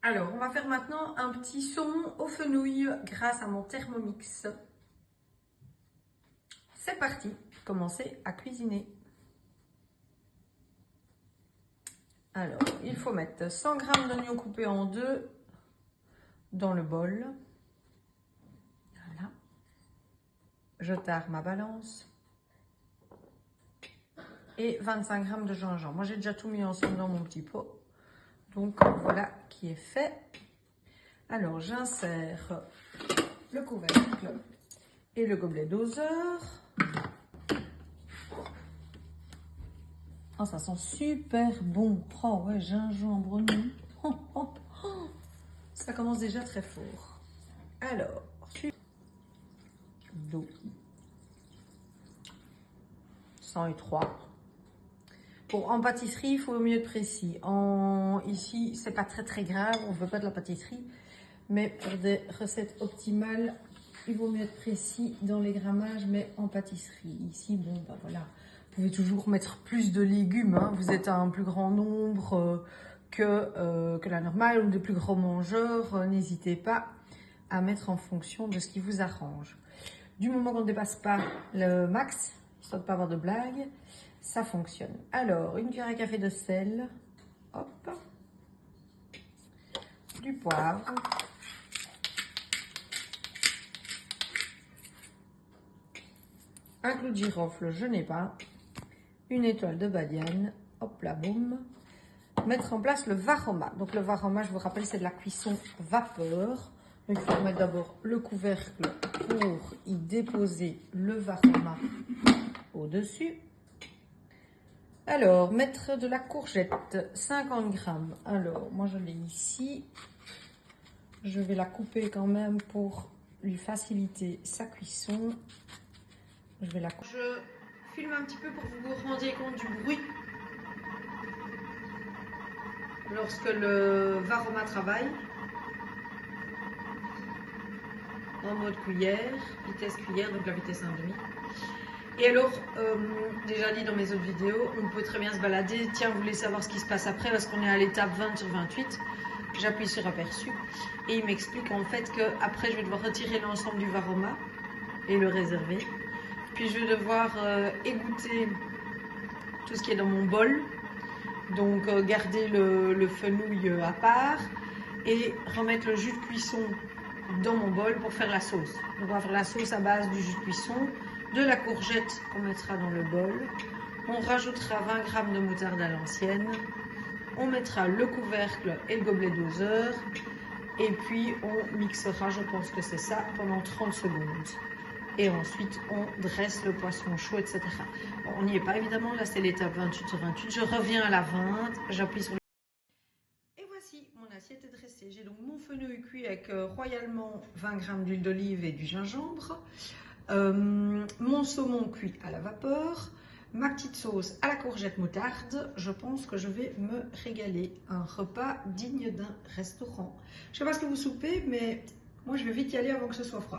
Alors, on va faire maintenant un petit saumon aux fenouilles grâce à mon Thermomix. C'est parti, commencez à cuisiner. Alors, il faut mettre 100 g d'oignons coupés en deux dans le bol. Voilà. Je tare ma balance. Et 25 g de gingembre. Moi, j'ai déjà tout mis ensemble dans mon petit pot. Donc, voilà qui est fait. Alors, j'insère le couvercle et le gobelet doseur. Oh, ça sent super bon. Oh ouais, gingembre nu. Oh, oh, oh. Ça commence déjà très fort. Alors, d'eau. 103. Bon, en pâtisserie, il faut mieux être précis. Ici, c'est pas très grave, on ne veut pas de la pâtisserie. Mais pour des recettes optimales, il vaut mieux être précis dans les grammages, mais en pâtisserie. Ici, bon, bah voilà. Vous pouvez toujours mettre plus de légumes. Hein. Vous êtes à un plus grand nombre que la normale ou de plus gros mangeurs. N'hésitez pas à mettre en fonction de ce qui vous arrange. Du moment qu'on ne dépasse pas le max, histoire de ne pas avoir de blagues, ça fonctionne. Alors, une cuillère à café de sel, hop, du poivre, un clou de girofle, je n'ai pas, une étoile de badiane, hop là, boum. Mettre en place le varoma. Donc le varoma, je vous rappelle, c'est de la cuisson vapeur. Donc, il faut mettre d'abord le couvercle pour y déposer le varoma au-dessus. Alors, mettre de la courgette, 50 g. Alors, moi je l'ai ici. Je vais la couper quand même pour lui faciliter sa cuisson. Je filme un petit peu pour que vous vous rendiez compte du bruit lorsque le varoma travaille. En mode cuillère, vitesse cuillère, donc la vitesse 1,5. Et alors, déjà dit dans mes autres vidéos, on peut très bien se balader. Tiens, vous voulez savoir ce qui se passe après parce qu'on est à l'étape 20 sur 28. J'appuie sur aperçu et il m'explique en fait que après je vais devoir retirer l'ensemble du varoma et le réserver. Puis je vais devoir égoutter tout ce qui est dans mon bol. Donc garder le fenouil à part et remettre le jus de cuisson dans mon bol pour faire la sauce. Donc on va faire la sauce à base du jus de cuisson, de la courgette qu'on mettra dans le bol. On rajoutera 20 g de moutarde à l'ancienne. On mettra le couvercle et le gobelet doseur. Et puis on mixera, je pense que c'est ça, pendant 30 secondes. Et ensuite on dresse le poisson chaud, etc. Bon, on n'y est pas évidemment, là c'est l'étape 28 sur 28. Je reviens à la 20, j'appuie sur le... Et voici, mon assiette est dressée. J'ai donc mon fenouil cuit avec royalement 20 g d'huile d'olive et du gingembre. Mon saumon cuit à la vapeur. Ma petite sauce à la courgette moutarde. Je pense que je vais me régaler. Un repas digne d'un restaurant. Je ne sais pas ce que vous soupez, mais moi je vais vite y aller avant que ce soit froid.